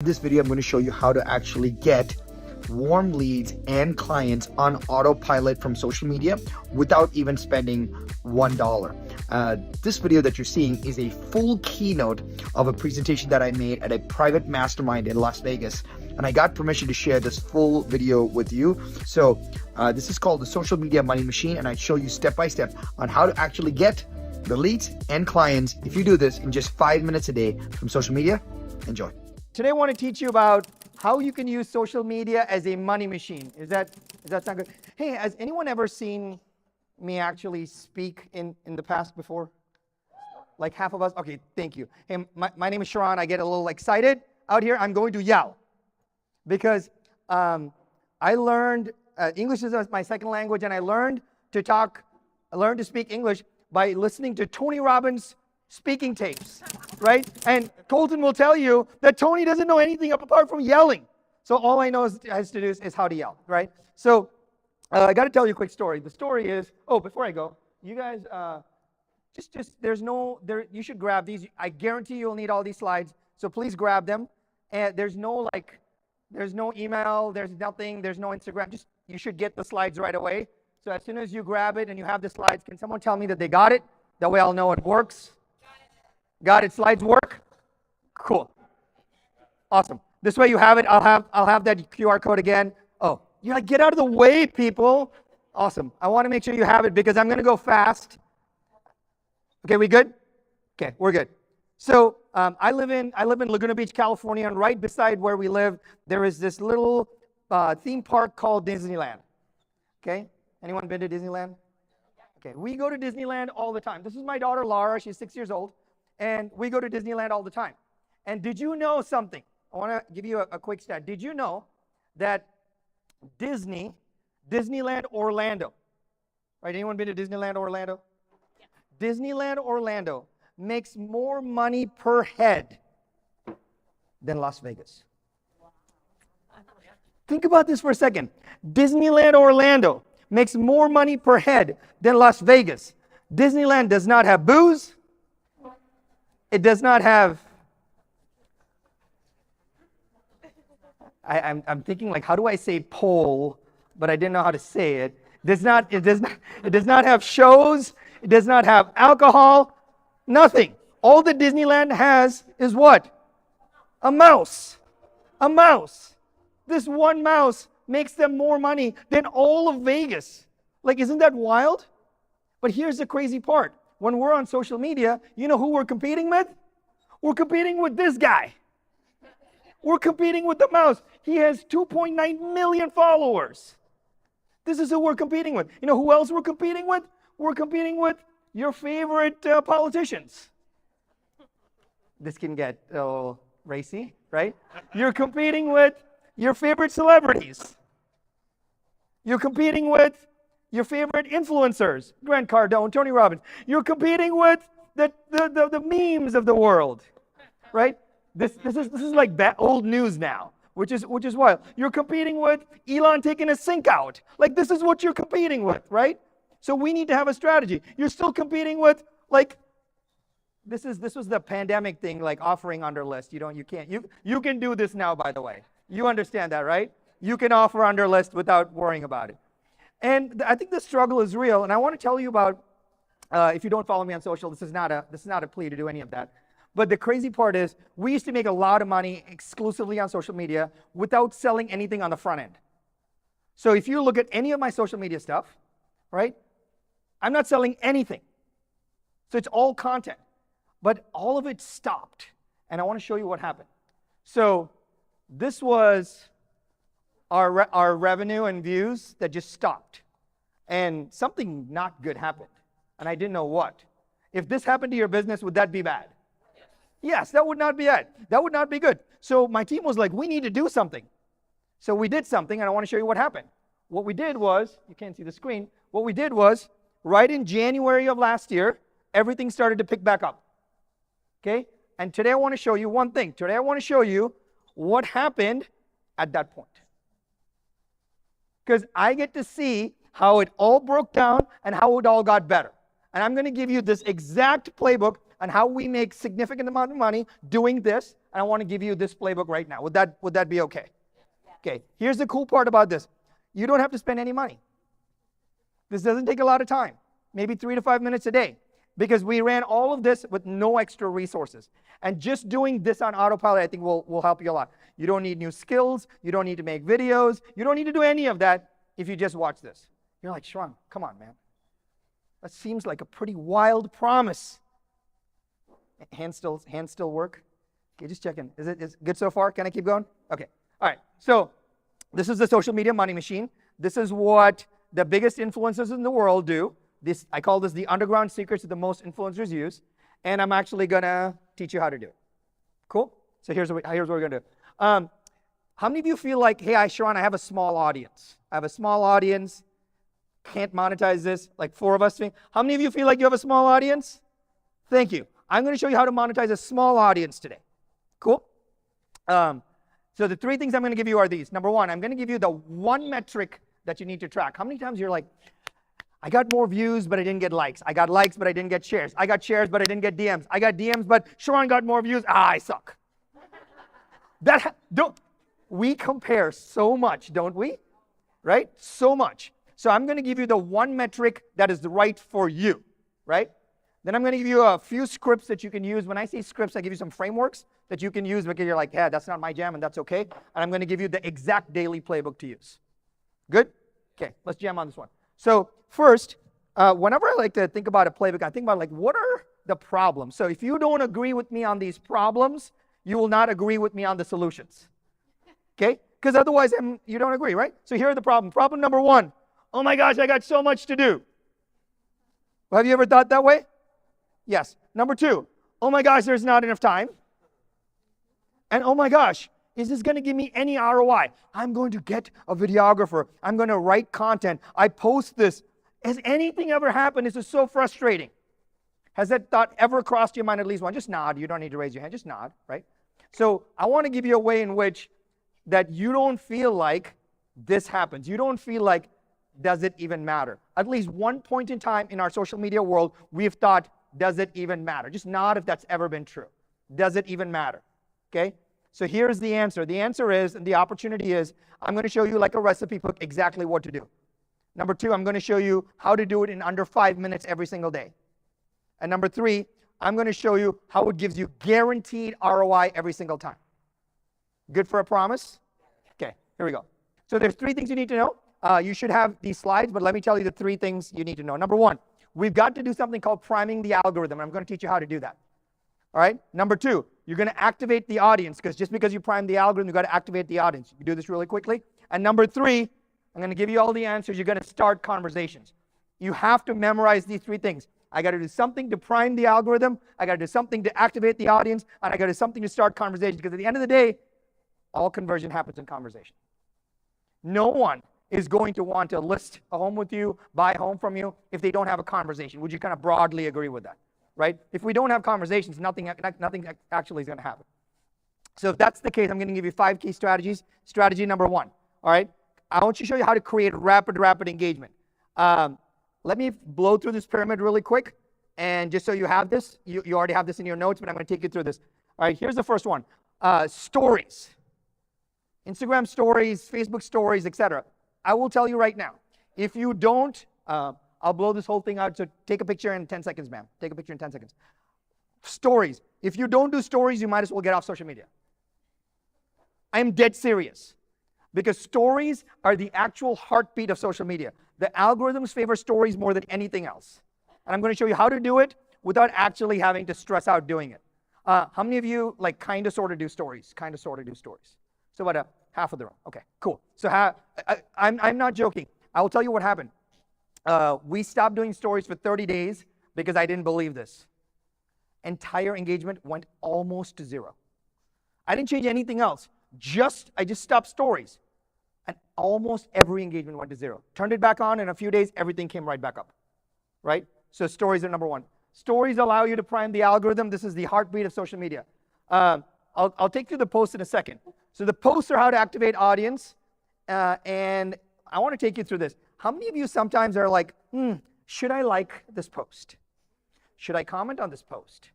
In this video, I'm going to show you how to actually get warm leads and clients on autopilot from social media without even spending $1. This video that you're seeing is a full keynote of a presentation that I made at a private mastermind in Las Vegas. And I got permission to share this full video with you. So this is called the Social Media Money Machine, and I show you step by step on how to actually get the leads and clients if you do this in just 5 minutes a day from social media. Enjoy. Today I want to teach you about how you can use social media as a money machine. Does that sound good? Hey, has anyone ever seen me actually speak in the past before? Like half of us? Okay, thank you. Hey, my name is Sharran. I get a little excited out here. I'm going to yell because I learned English is my second language, and I learned to speak English by listening to Tony Robbins' speaking tapes, right? And Colton will tell you that Tony doesn't know anything apart from yelling. So all I know has to do is how to yell, right? So I got to tell you a quick story. The story is, before I go, you guys, you should grab these. I guarantee you'll need all these slides. So please grab them. And there's no email, there's nothing, there's no Instagram. You should get the slides right away. So as soon as you grab it and you have the slides, can someone tell me that they got it? That way I'll know it works. Got it? Slides work? Cool. Awesome. This way you have it. I'll have that QR code again. Oh, you're like, get out of the way, people. Awesome. I want to make sure you have it because I'm going to go fast. Okay, we good? Okay, we're good. So I live in Laguna Beach, California, and right beside where we live, there is this little theme park called Disneyland. Okay? Anyone been to Disneyland? Okay, we go to Disneyland all the time. This is my daughter, Laura. She's 6 years old. And we go to Disneyland all the time. And did you know something? I want to give you a quick stat. Did you know that Disneyland Orlando, right? Anyone been to Disneyland Orlando? Yeah. Disneyland Orlando makes more money per head than Las Vegas. Think about this for a second. Disneyland Orlando makes more money per head than Las Vegas. Disneyland does not have booze. It does not have, I'm thinking like, how do I say pole? But I didn't know how to say it. It does not have shows. It does not have alcohol. Nothing. All that Disneyland has is what? A mouse. A mouse. This one mouse makes them more money than all of Vegas. Like, isn't that wild? But here's the crazy part. When we're on social media, you know who we're competing with? We're competing with this guy. We're competing with the mouse. He has 2.9 million followers. This is who we're competing with. You know who else we're competing with? We're competing with your favorite politicians. This can get a little racy, right? You're competing with your favorite celebrities. You're competing with your favorite influencers, Grant Cardone, Tony Robbins. You're competing with the memes of the world, right? This is like old news now, which is wild. You're competing with Elon taking a sink out. Like, this is what you're competing with, right? So we need to have a strategy. You're still competing with, like, this was the pandemic thing, like offering under list. You can do this now, by the way. You understand that, right? You can offer under list without worrying about it. And I think the struggle is real, and I want to tell you about, if you don't follow me on social, this is not a plea to do any of that. But the crazy part is, we used to make a lot of money exclusively on social media without selling anything on the front end. So if you look at any of my social media stuff, right, I'm not selling anything. So it's all content. But all of it stopped, and I want to show you what happened. So this was our revenue and views that just stopped. And something not good happened. And I didn't know what. If this happened to your business, would that be bad? Yes, that would not be bad. That would not be good. So my team was like, we need to do something. So we did something, and I want to show you what happened. What we did was, you can't see the screen, what we did was, right in January of last year, everything started to pick back up. Okay? And today I want to show you one thing. Today I want to show you what happened at that point. Because I get to see how it all broke down and how it all got better. And I'm going to give you this exact playbook and how we make significant amount of money doing this. And I want to give you this playbook right now. Would that be okay? Okay, here's the cool part about this. You don't have to spend any money. This doesn't take a lot of time, maybe 3 to 5 minutes a day, because we ran all of this with no extra resources. And just doing this on autopilot, I think will help you a lot. You don't need new skills. You don't need to make videos. You don't need to do any of that if you just watch this. You're like, Sharran, come on, man. That seems like a pretty wild promise. Hands still work? Okay, just checking. Is it good so far? Can I keep going? Okay. All right. So this is the social media money machine. This is what the biggest influencers in the world do. I call this the underground secrets that the most influencers use. And I'm actually going to teach you how to do it. Cool? So here's what we're going to do. How many of you feel like, hey, Sharran, I have a small audience. I have a small audience. Can't monetize this. Like 4 of us. How many of you feel like you have a small audience? Thank you. I'm going to show you how to monetize a small audience today. Cool? So the 3 things I'm going to give you are these. Number 1, I'm going to give you the 1 metric that you need to track. How many times you're like, I got more views, but I didn't get likes. I got likes, but I didn't get shares. I got shares, but I didn't get DMs. I got DMs, but Sharran got more views. I suck. We compare so much, don't we? Right? So much. So I'm going to give you the 1 metric that is right for you, right? Then I'm going to give you a few scripts that you can use. When I say scripts, I give you some frameworks that you can use because you're like, yeah, that's not my jam, and that's okay. And I'm going to give you the exact daily playbook to use. Good? Okay, let's jam on this one. So first, whenever I like to think about a playbook, I think about like, what are the problems? So if you don't agree with me on these problems, you will not agree with me on the solutions. Okay? Because otherwise, you don't agree, right? So here are the problems. Problem number 1, oh my gosh, I got so much to do. Well, have you ever thought that way? Yes. Number 2, oh my gosh, there's not enough time. And oh my gosh, is this going to give me any ROI? I'm going to get a videographer. I'm going to write content. I post this. Has anything ever happened? This is so frustrating. Has that thought ever crossed your mind at least once? Just nod. You don't need to raise your hand. Just nod, right? So I want to give you a way in which that you don't feel like this happens. You don't feel like, does it even matter? At least one point in time in our social media world, we've thought, does it even matter? Just nod if that's ever been true. Does it even matter? Okay? So here's the answer. The answer is, and the opportunity is, I'm going to show you like a recipe book exactly what to do. Number 2, I'm going to show you how to do it in under 5 minutes every single day. And number 3, I'm going to show you how it gives you guaranteed ROI every single time. Good for a promise? Okay, here we go. So there's 3 things you need to know. You should have these slides, but let me tell you the 3 things you need to know. Number 1, we've got to do something called priming the algorithm. I'm going to teach you how to do that. All right? Number 2, you're going to activate the audience, because just because you prime the algorithm, you've got to activate the audience. You do this really quickly. And number 3, I'm going to give you all the answers. You're going to start conversations. You have to memorize these 3 things. I got to do something to prime the algorithm. I got to do something to activate the audience. And I got to do something to start conversations. Because at the end of the day, all conversion happens in conversation. No one is going to want to list a home with you, buy a home from you, if they don't have a conversation. Would you kind of broadly agree with that? Right? If we don't have conversations, nothing actually is going to happen. So if that's the case, I'm going to give you 5 key strategies. Strategy number 1. All right? I want you to show you how to create rapid engagement. Let me blow through this pyramid really quick. And just so you have this, you already have this in your notes, but I'm going to take you through this. All right, here's the first one. Stories. Instagram stories, Facebook stories, etc. I will tell you right now, if you don't, I'll blow this whole thing out. So take a picture in 10 seconds, ma'am. Take a picture in 10 seconds. Stories. If you don't do stories, you might as well get off social media. I'm dead serious. Because stories are the actual heartbeat of social media. The algorithms favor stories more than anything else. And I'm going to show you how to do it without actually having to stress out doing it. How many of you like kind of sort of do stories? Kind of sort of do stories. So about half of the room. Okay, cool. So I'm not joking. I will tell you what happened. We stopped doing stories for 30 days because I didn't believe this. Entire engagement went almost to 0. I didn't change anything else. I just stopped stories. And almost every engagement went to 0. Turned it back on in a few days, everything came right back up. Right? So stories are number 1. Stories allow you to prime the algorithm. This is the heartbeat of social media. I'll take you through the post in a second. So the posts are how to activate audience. And I want to take you through this. How many of you sometimes are like, should I like this post? Should I comment on this post?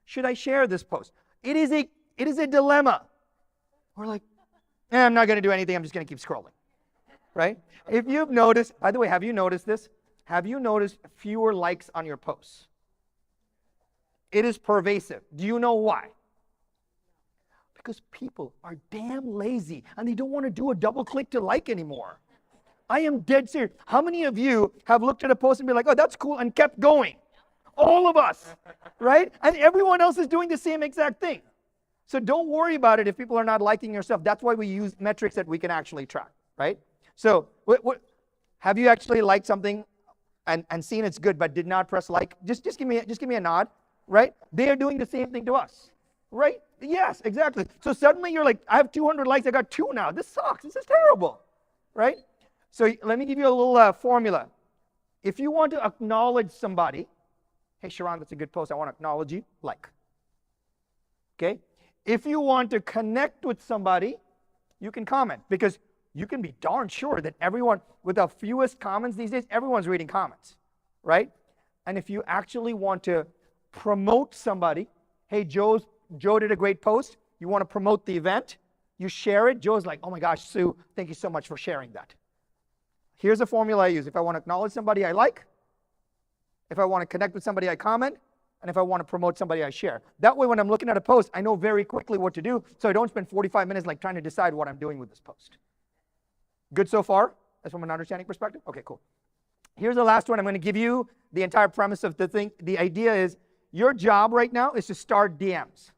Should I share this post? It is a dilemma. We're like, I'm not going to do anything. I'm just going to keep scrolling, right? If you've noticed, by the way, have you noticed this? Have you noticed fewer likes on your posts? It is pervasive. Do you know why? Because people are damn lazy and they don't want to do a double click to like anymore. I am dead serious. How many of you have looked at a post and be like, oh, that's cool, and kept going? All of us, right? And everyone else is doing the same exact thing. So don't worry about it if people are not liking your stuff. That's why we use metrics that we can actually track, right? So have you actually liked something and seen it's good but did not press like? Just give me a nod, right? They are doing the same thing to us, right? Yes, exactly. So suddenly you're like, I have 200 likes, I got 2 now. This sucks. This is terrible, right? So let me give you a little formula. If you want to acknowledge somebody, hey, Sharran, that's a good post. I want to acknowledge you. Like. Okay? If you want to connect with somebody, you can comment, because you can be darn sure that everyone, with the fewest comments these days, everyone's reading comments, right? And if you actually want to promote somebody, hey, Joe did a great post. You want to promote the event. You share it. Joe's like, oh my gosh, Sue, thank you so much for sharing that. Here's a formula I use. If I want to acknowledge somebody, I like. If I want to connect with somebody, I comment. And if I want to promote somebody, I share. That way, when I'm looking at a post, I know very quickly what to do, so I don't spend 45 minutes like trying to decide what I'm doing with this post. Good so far? That's from an understanding perspective? Okay, cool. Here's the last one. I'm going to give you the entire premise of the thing. The idea is your job right now is to start DMs.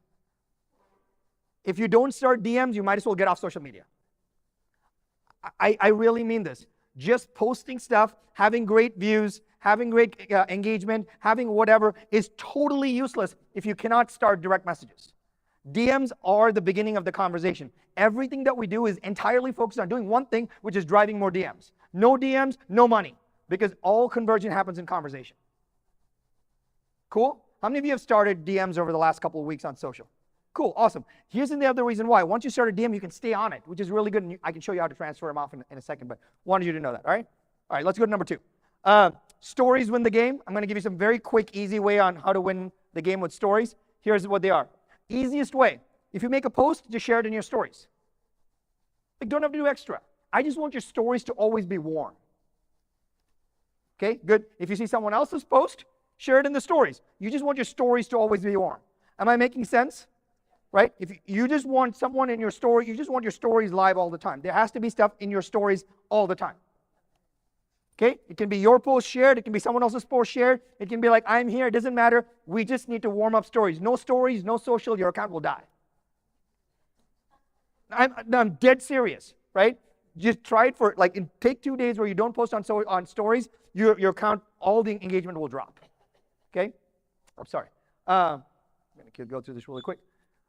If you don't start DMs, you might as well get off social media. I really mean this. Just posting stuff, having great views, having great engagement, having whatever is totally useless if you cannot start direct messages. DMs are the beginning of the conversation. Everything that we do is entirely focused on doing one thing, which is driving more DMs. No DMs, no money, because all conversion happens in conversation. Cool? How many of you have started DMs over the last couple of weeks on social? Cool, awesome. Here's the other reason why. Once you start a DM, you can stay on it, which is really good. And I can show you how to transfer them off in a second, but wanted you to know that, all right? All right, let's go to number 2. Stories win the game. I'm going to give you some very quick, easy way on how to win the game with stories. Here's what they are. Easiest way. If you make a post, just share it in your stories. Like, don't have to do extra. I just want your stories to always be warm. Okay, good. If you see someone else's post, share it in the stories. You just want your stories to always be warm. Am I making sense? Right? If you just want someone in your story, you just want your stories live all the time. There has to be stuff in your stories all the time. Okay? It can be your post shared. It can be someone else's post shared. It can be like, I'm here. It doesn't matter. We just need to warm up stories. No stories, no social, your account will die. I'm dead serious, right? Just try it for, like, take 2 days where you don't post on stories, your account, all the engagement will drop. Okay? I'm sorry. I'm going to go through this really quick.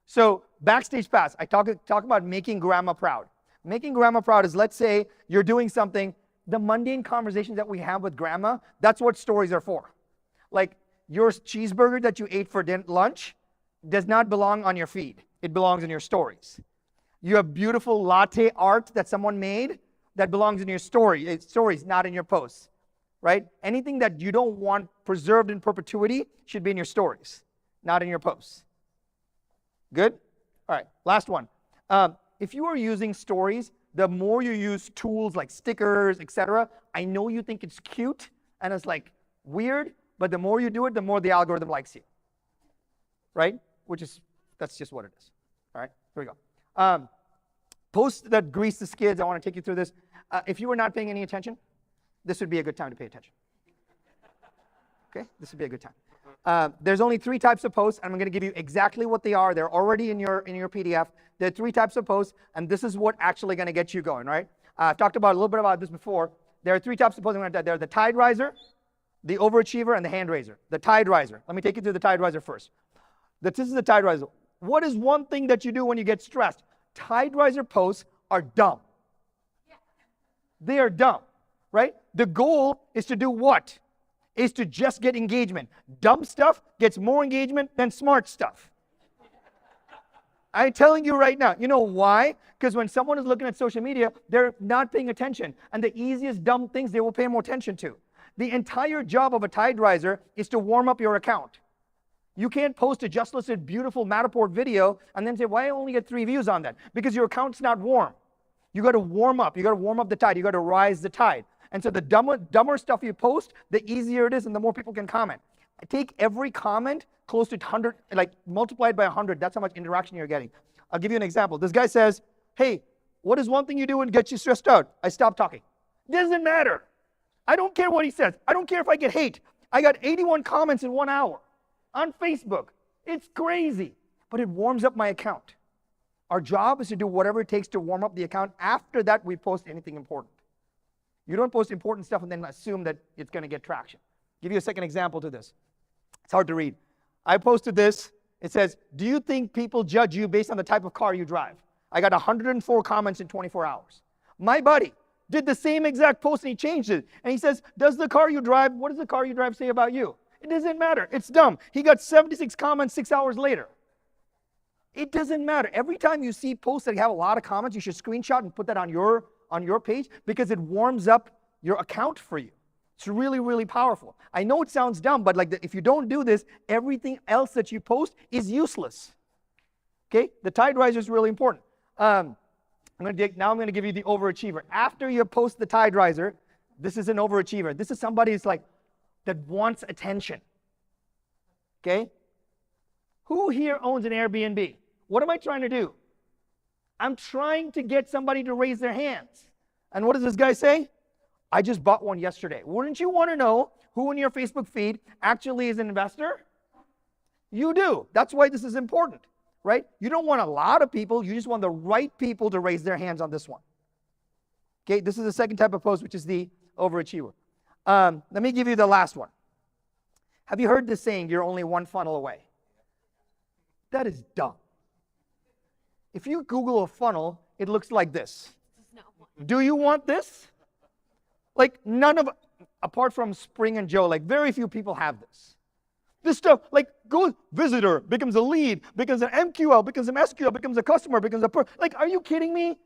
So backstage pass, I talk about making grandma proud. Making grandma proud is, let's say you're doing something, the mundane conversations that we have with grandma, that's what stories are for. Like, your cheeseburger that you ate for lunch does not belong on your feed. It belongs in your stories. You have beautiful latte art that someone made that belongs in your stories, not in your posts, right? Anything that you don't want preserved in perpetuity should be in your stories, not in your posts. Good? All right, last one. If you are using stories, the more you use tools like stickers, etc., I know you think it's cute and it's like weird, but the more you do it, the more the algorithm likes you. Right? That's just what it is. All right, here we go. Posts that grease the skids, I want to take you through this. If you were not paying any attention, this would be a good time to pay attention. Okay, this would be a good time. There's only 3 types of posts, and I'm going to give you exactly what they are. They're already in your PDF. There are 3 types of posts, and this is what actually going to get you going, right? I've talked about a little bit about this before. There are 3 types of posts. They're the tide riser, the overachiever, and the hand raiser. The tide riser. Let me take you through the tide riser first. This is the tide riser. What is one thing that you do when you get stressed? Tide riser posts are dumb. They are dumb, right? The goal is to do what? Is to just get engagement. Dumb stuff gets more engagement than smart stuff. I'm telling you right now. You know why? Because when someone is looking at social media, they're not paying attention. And the easiest dumb things they will pay more attention to. The entire job of a tide riser is to warm up your account. You can't post a just listed beautiful Matterport video and then say, why I only get 3 views on that? Because your account's not warm. You got to warm up. You got to warm up the tide. You got to rise the tide. And so the dumber stuff you post, the easier it is and the more people can comment. Take every comment close to 100, like multiply it by 100. That's how much interaction you're getting. I'll give you an example. This guy says, hey, what is one thing you do and gets you stressed out? I stop talking. Doesn't matter. I don't care what he says. I don't care if I get hate. I got 81 comments in 1 hour on Facebook. It's crazy, but it warms up my account. Our job is to do whatever it takes to warm up the account. After that, we post anything important. You don't post important stuff and then assume that it's going to get traction. Give you a second example to this. It's hard to read. I posted this. It says, do you think people judge you based on the type of car you drive? I got 104 comments in 24 hours. My buddy did the same exact post and he changed it. And he says, what does the car you drive say about you? It doesn't matter. It's dumb. He got 76 comments 6 hours later. It doesn't matter. Every time you see posts that have a lot of comments, you should screenshot and put that on your page because it warms up your account for you. It's really, really powerful. I know it sounds dumb, but if you don't do this, everything else that you post is useless. Okay? The tide riser is really important. I'm going to give you the overachiever. After you post the tide riser, this is an overachiever. This is somebody who's that wants attention. Okay? Who here owns an Airbnb? What am I trying to do? I'm trying to get somebody to raise their hands. And what does this guy say? I just bought one yesterday. Wouldn't you want to know who in your Facebook feed actually is an investor? You do. That's why this is important, right? You don't want a lot of people. You just want the right people to raise their hands on this one. Okay, this is the second type of post, which is the overachiever. Let me give you the last one. Have you heard the saying, you're only one funnel away? That is dumb. If you Google a funnel, it looks like this. Do you want this? Apart from Spring and Joe, very few people have this. This stuff, go visitor, becomes a lead, becomes an MQL, becomes an SQL, becomes a customer, becomes a are you kidding me?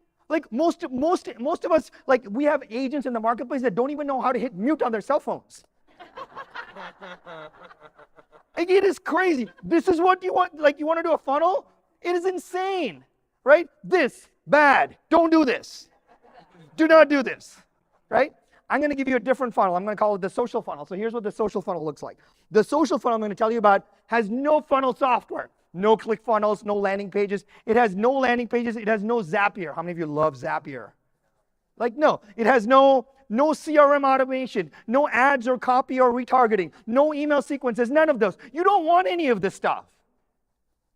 Most of us, we have agents in the marketplace that don't even know how to hit mute on their cell phones. It is crazy. This is what you want, you want to do a funnel? It is insane, right? This, bad, don't do this. Do not do this, right? I'm going to give you a different funnel. I'm going to call it the social funnel. So here's what the social funnel looks like. The social funnel I'm going to tell you about has no funnel software. No ClickFunnels, no landing pages. It has no landing pages. It has no Zapier. How many of you love Zapier? No. It has no CRM automation, no ads or copy or retargeting, no email sequences, none of those. You don't want any of this stuff.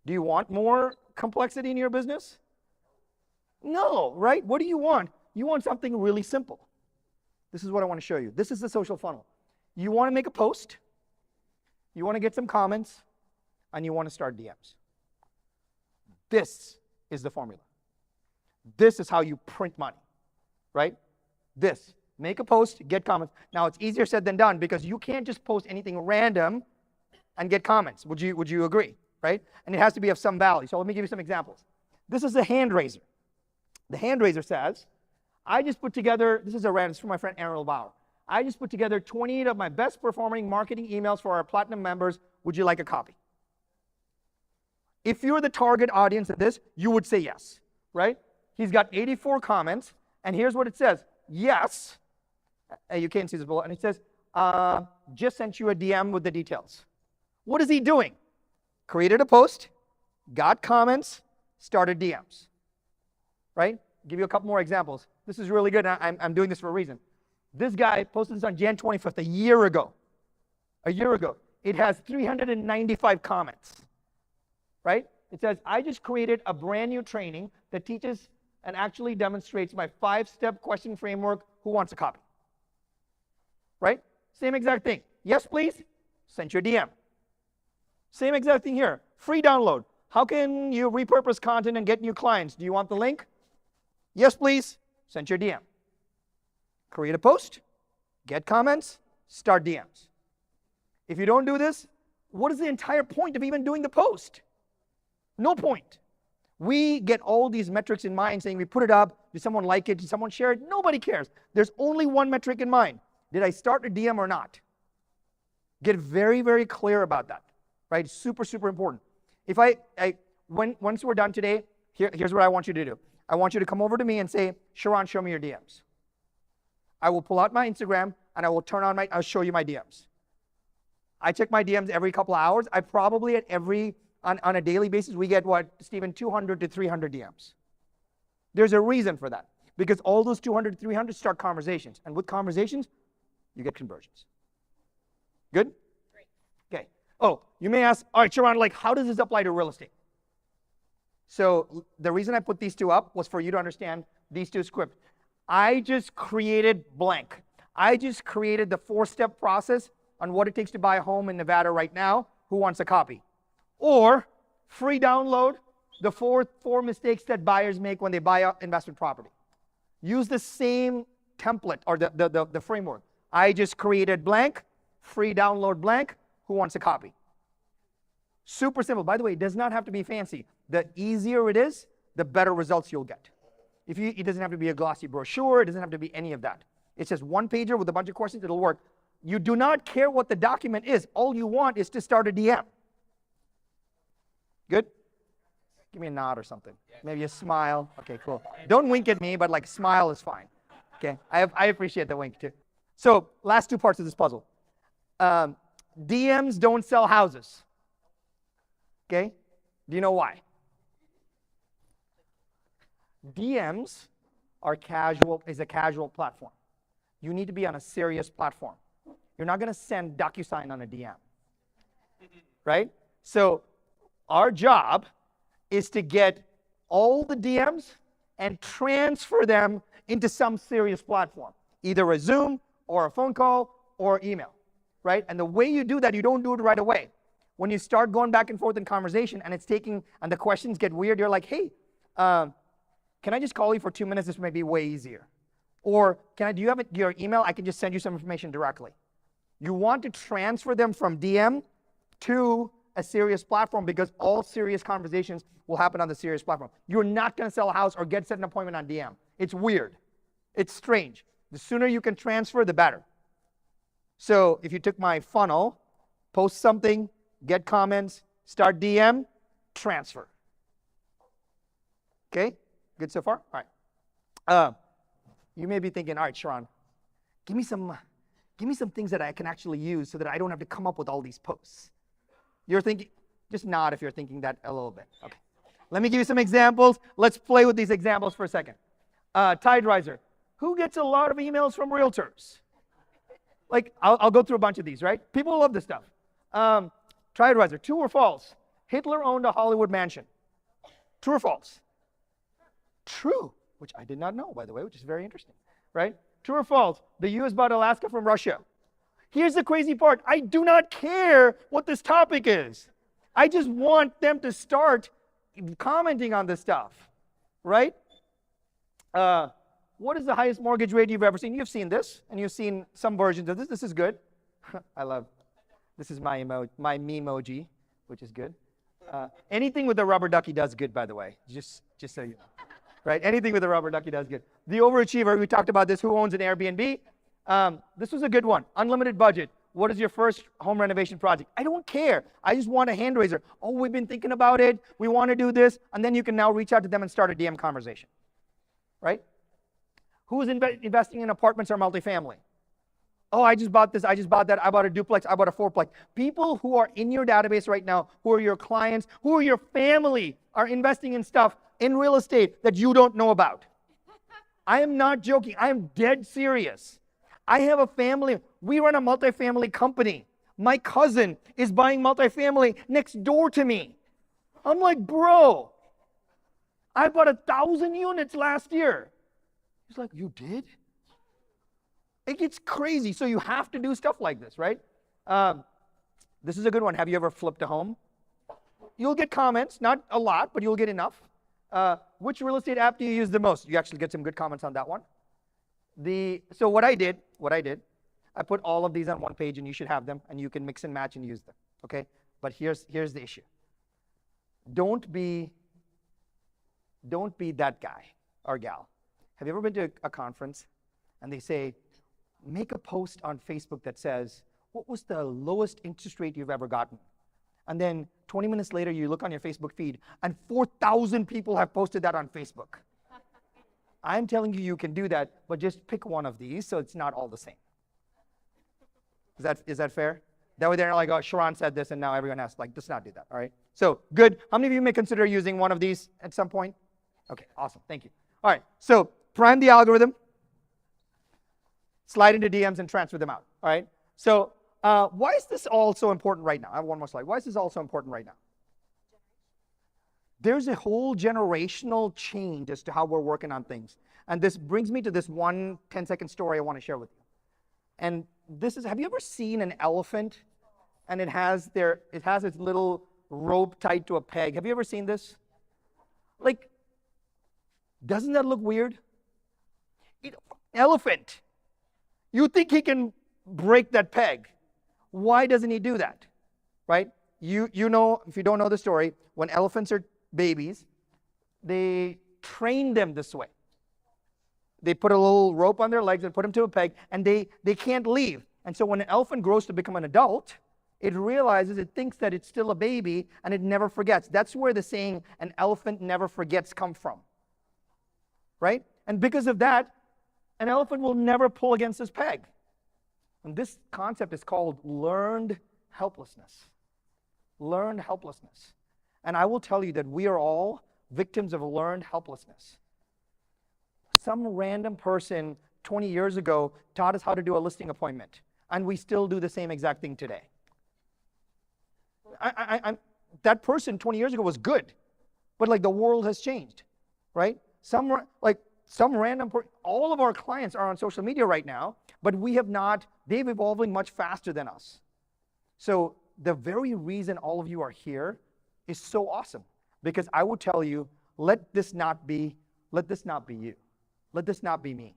Do you want more complexity in your business? No, right? What do you want? You want something really simple. This is what I want to show you. This is the social funnel. You want to make a post, you want to get some comments, and you want to start DMs. This is the formula. This is how you print money, right? This. Make a post, get comments. Now, it's easier said than done because you can't just post anything random and get comments. Would you agree, right? And it has to be of some value. So let me give you some examples. This is a hand raiser. The hand raiser says, I just put together, this is from my friend Aaron Bauer. I just put together 28 of my best performing marketing emails for our platinum members. Would you like a copy? If you're the target audience of this, you would say yes, right? He's got 84 comments, and here's what it says. Yes, you can't see this below, and it says, just sent you a DM with the details. What is he doing? Created a post, got comments, started DMs, right? Give you a couple more examples. This is really good. I'm doing this for a reason. This guy posted this on Jan 25th, a year ago. It has 395 comments, right? It says, I just created a brand new training that teaches and actually demonstrates my 5-step question framework. Who wants a copy? Right? Same exact thing. Yes, please. Send your DM. Same exact thing here. Free download. How can you repurpose content and get new clients? Do you want the link? Yes, please. Send your DM. Create a post, get comments, start DMs. If you don't do this, what is the entire point of even doing the post? No point. We get all these metrics in mind saying we put it up, did someone like it, did someone share it? Nobody cares. There's only one metric in mind. Did I start a DM or not? Get very, very clear about that, right? Super, super important. If once we're done today, here's what I want you to do. I want you to come over to me and say, Sharran, show me your DMs. I will pull out my Instagram and I'll show you my DMs. I check my DMs every couple of hours. I probably on a daily basis, we get what, Stephen, 200 to 300 DMs. There's a reason for that. Because all those 200 to 300 start conversations. And with conversations, you get conversions. Good? Great. Okay. Oh, you may ask, all right, Sharran, like, how does this apply to real estate? So the reason I put these two up was for you to understand these two scripts. I just created blank. I just created the 4-step process on what it takes to buy a home in Nevada right now. Who wants a copy? Or free download the four mistakes that buyers make when they buy an investment property. Use the same template or the framework. I just created blank, free download blank. Who wants a copy? Super simple. By the way, it does not have to be fancy. The easier it is, the better results you'll get. It doesn't have to be a glossy brochure. It doesn't have to be any of that. It's just one pager with a bunch of questions. It'll work. You do not care what the document is. All you want is to start a DM. Good? Give me a nod or something. Maybe a smile. Okay, cool. Don't wink at me, but like smile is fine. Okay, I appreciate the wink too. So last two parts of this puzzle. DMs don't sell houses. Okay? Do you know why? DMs is a casual platform. You need to be on a serious platform. You're not going to send DocuSign on a DM. Right? So our job is to get all the DMs and transfer them into some serious platform, either a Zoom or a phone call or email, right? And the way you do that, you don't do it right away. When you start going back and forth in conversation and and the questions get weird, you're like, hey, can I just call you for 2 minutes? This may be way easier. Or do you have your email? I can just send you some information directly. You want to transfer them from DM to a serious platform because all serious conversations will happen on the serious platform. You're not going to sell a house or set an appointment on DM. It's weird. It's strange. The sooner you can transfer, the better. So if you took my funnel, post something, get comments, start DM, transfer. Okay? Good so far? All right. You may be thinking, all right, Sharran, give me some things that I can actually use so that I don't have to come up with all these posts. You're thinking, just nod if you're thinking that a little bit. Okay. Let me give you some examples. Let's play with these examples for a second. Tide Riser. Who gets a lot of emails from realtors? Like, I'll go through a bunch of these, right? People love this stuff. Tide Riser. True or false? Hitler owned a Hollywood mansion. True or false? True, which I did not know, by the way, which is very interesting, right? True or false? The U.S. bought Alaska from Russia. Here's the crazy part. I do not care what this topic is. I just want them to start commenting on this stuff, right? What is the highest mortgage rate you've ever seen? You've seen this, and you've seen some versions of this. This is good. This is my memoji, which is good. Anything with a rubber ducky does good, by the way, just so you know. Right? Anything with a rubber ducky does good. The overachiever, we talked about this, who owns an Airbnb? This was a good one. Unlimited budget. What is your first home renovation project? I don't care. I just want a hand raiser. Oh, we've been thinking about it. We want to do this. And then you can now reach out to them and start a DM conversation. Right? Who is investing in apartments or multifamily? Oh, I just bought this. I just bought that. I bought a duplex. I bought a fourplex. People who are in your database right now, who are your clients, who are your family, are investing in stuff in real estate that you don't know about. I am not joking. I am dead serious. I have a family. We run a multifamily company. My cousin is buying multifamily next door to me. I'm like, bro, I bought 1,000 units last year. He's like, you did? It gets crazy. So you have to do stuff like this, right? This is a good one. Have you ever flipped a home? You'll get comments, not a lot, but you'll get enough. Which real estate app do you use the most? You actually get some good comments on that one. So what I did, I put all of these on one page, and you should have them, and you can mix and match and use them. Okay? But here's the issue. Don't be that guy or gal. Have you ever been to a conference and they say, make a post on Facebook that says, what was the lowest interest rate you've ever gotten? And then 20 minutes later, you look on your Facebook feed, and 4,000 people have posted that on Facebook. I'm telling you, you can do that, but just pick one of these so it's not all the same. Is that fair? That way they're not like, oh, Sharran said this, and now everyone has, like, let's not do that, all right? So, good. How many of you may consider using one of these at some point? Okay, awesome. Thank you. All right, so prime the algorithm, slide into DMs, and transfer them out, all right? So, why is this all so important right now? I have one more slide. Why is this all so important right now? There's a whole generational change as to how we're working on things. And this brings me to this one 10-second story I want to share with you. And this is, have you ever seen an elephant and it has its little rope tied to a peg? Have you ever seen this? Like, doesn't that look weird? Elephant. You think he can break that peg. Why doesn't he do that? Right? You know, if you don't know the story, when elephants are babies, they train them this way. They put a little rope on their legs and put them to a peg, and they can't leave. And so when an elephant grows to become an adult, it realizes, it thinks that it's still a baby, and it never forgets. That's where the saying, an elephant never forgets, come from. Right? And because of that, an elephant will never pull against this peg. And this concept is called learned helplessness. Learned helplessness. And I will tell you that we are all victims of learned helplessness. Some random person 20 years ago taught us how to do a listing appointment, and we still do the same exact thing today. That person 20 years ago was good, but like the world has changed, right? Some random person, all of our clients are on social media right now, but we have not, they've evolving much faster than us. So the very reason all of you are here is so awesome, because I will tell you, let this not be you. Let this not be me.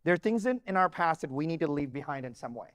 There are things in our past that we need to leave behind in some way.